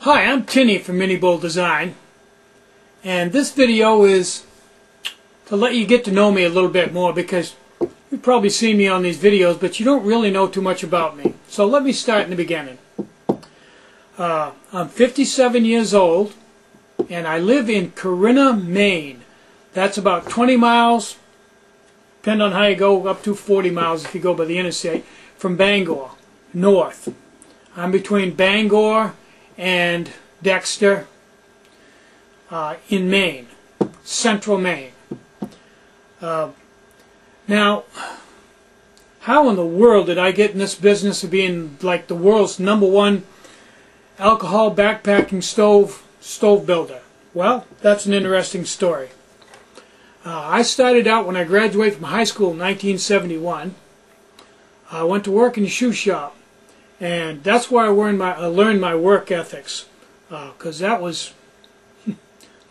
Hi, I'm Tinny from Mini Bull Design, and this video is to let you get to know me a little bit more, because you've probably seen me on these videos, but you don't really know too much about me. So let me start in the beginning. I'm 57 years old, and I live in Corinna, Maine. That's about 20 miles, depending on how you go, up to 40 miles if you go by the interstate, from Bangor, north. I'm between Bangor and Dexter in Maine, central Maine. Now, how in the world did I get in this business of being like the world's #1 alcohol backpacking stove builder? Well, that's an interesting story. I started out when I graduated from high school in 1971. I went to work in a shoe shop. And that's where I learned my work ethics, because that was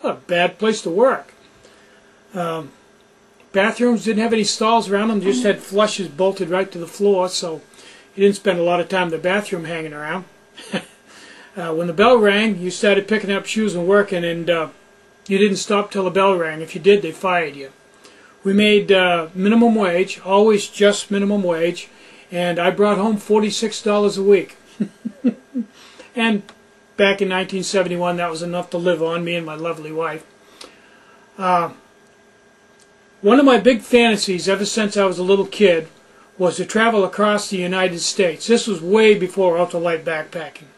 a bad place to work. Bathrooms didn't have any stalls around them, just had flushes bolted right to the floor, so you didn't spend a lot of time in the bathroom hanging around. When the bell rang, you started picking up shoes and working, and you didn't stop till the bell rang. If you did, they fired you. We made minimum wage, always just minimum wage. And I brought home $46 a week. And back in 1971, that was enough to live on, me and my lovely wife. One of my big fantasies ever since I was a little kid was to travel across the United States. This was way before ultralight backpacking.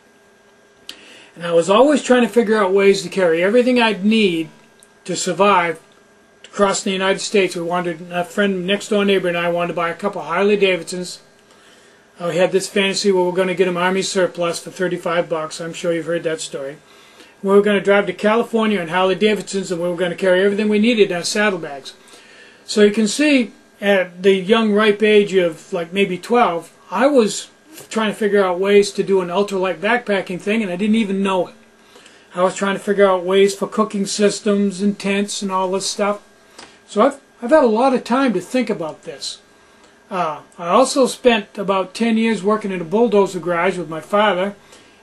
And I was always trying to figure out ways to carry everything I'd need to survive across the United States. A friend, next door neighbor, and I wanted to buy a couple Harley Davidsons. We had this fantasy where we're going to get them Army surplus for $35. I'm sure you've heard that story. We were going to drive to California in Harley Davidsons, and we were going to carry everything we needed in our saddlebags. So you can see, at the young, ripe age of like maybe 12, I was trying to figure out ways to do an ultralight backpacking thing, and I didn't even know it. I was trying to figure out ways for cooking systems and tents and all this stuff. So I've had a lot of time to think about this. I also spent about 10 years working in a bulldozer garage with my father,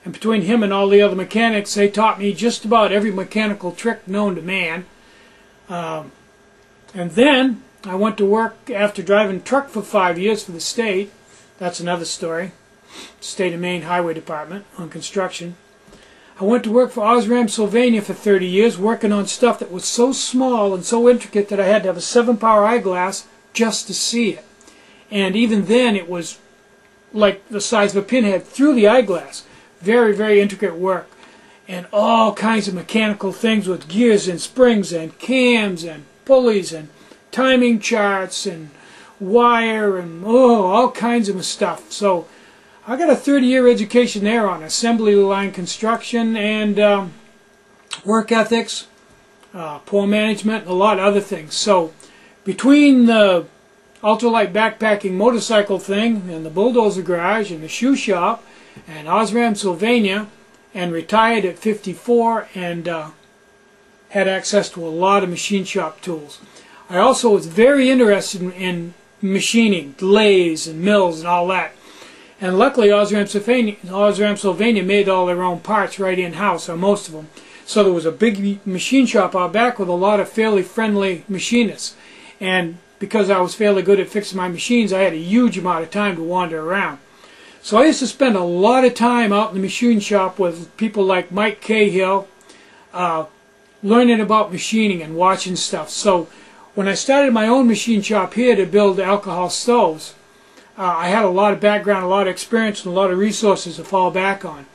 and between him and all the other mechanics, they taught me just about every mechanical trick known to man. And then I went to work after driving a truck for 5 years for the state. That's another story. State of Maine Highway Department on construction. I went to work for Osram, Sylvania for 30 years, working on stuff that was so small and so intricate that I had to have a 7-power eyeglass just to see it. And even then, it was like the size of a pinhead through the eyeglass. Very, very intricate work. And all kinds of mechanical things with gears and springs and cams and pulleys and timing charts and wire and all kinds of stuff. So I got a 30-year education there on assembly line construction and work ethics, poor management, and a lot of other things. So between the ultralight backpacking motorcycle thing and the bulldozer garage and the shoe shop and Osram, Sylvania, and retired at 54 and had access to a lot of machine shop tools. I also was very interested in machining, lathes and mills and all that. And luckily Osram, Sylvania made all their own parts right in-house, or most of them. So there was a big machine shop out back with a lot of fairly friendly machinists. And because I was fairly good at fixing my machines, I had a huge amount of time to wander around. So I used to spend a lot of time out in the machine shop with people like Mike Cahill, learning about machining and watching stuff. So when I started my own machine shop here to build alcohol stoves, I had a lot of background, a lot of experience, and a lot of resources to fall back on.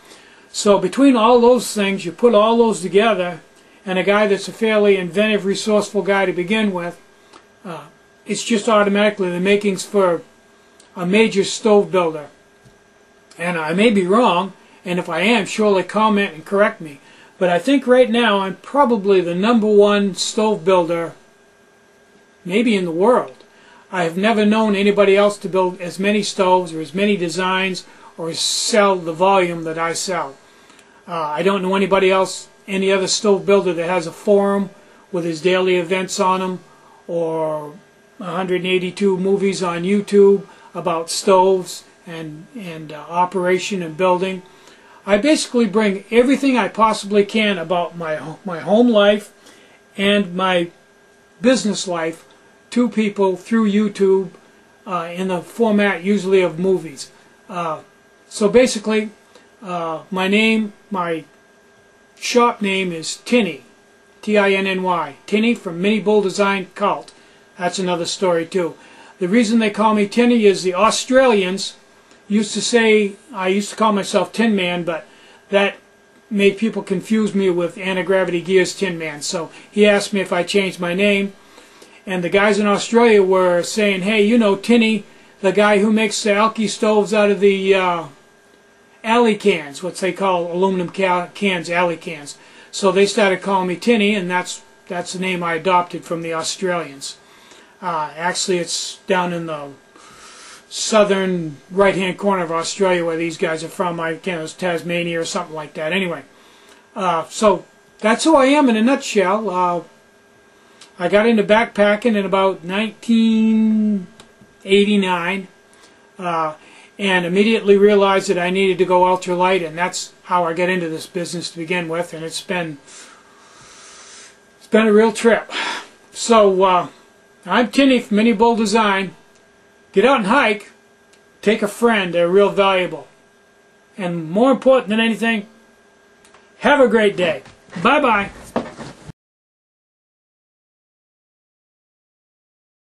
So between all those things, you put all those together, and a guy that's a fairly inventive, resourceful guy to begin with, it's just automatically the makings for a major stove builder. And I may be wrong, and if I am, surely comment and correct me. But I think right now I'm probably the #1 stove builder, maybe in the world. I have never known anybody else to build as many stoves or as many designs or sell the volume that I sell. I don't know anybody else, any other stove builder that has a forum with his daily events on them, or 182 movies on YouTube about stoves and operation and building. I basically bring everything I possibly can about my home life and my business life to people through YouTube in the format usually of movies. So basically, my shop name is Tinny, T-I-N-N-Y, Tinny from Mini Bull Design Cult. That's another story too. The reason they call me Tinny is the Australians used to say, I used to call myself Tin Man, but that made people confuse me with Anti-Gravity Gear's Tin Man. So he asked me if I changed my name, and the guys in Australia were saying, hey, you know Tinny, the guy who makes the alky stoves out of the alley cans, what they call aluminum cans, alley cans. So they started calling me Tinny, and that's the name I adopted from the Australians. Actually, it's down in the southern right-hand corner of Australia where these guys are from. I can't know, it's Tasmania or something like that. Anyway, so that's who I am in a nutshell. I got into backpacking in about 1989 and immediately realized that I needed to go ultralight, and that's how I got into this business to begin with, and it's been a real trip. So I'm Tinny from Mini Bull Design. Get out and hike. Take a friend. They're real valuable. And more important than anything, have a great day. Bye-bye.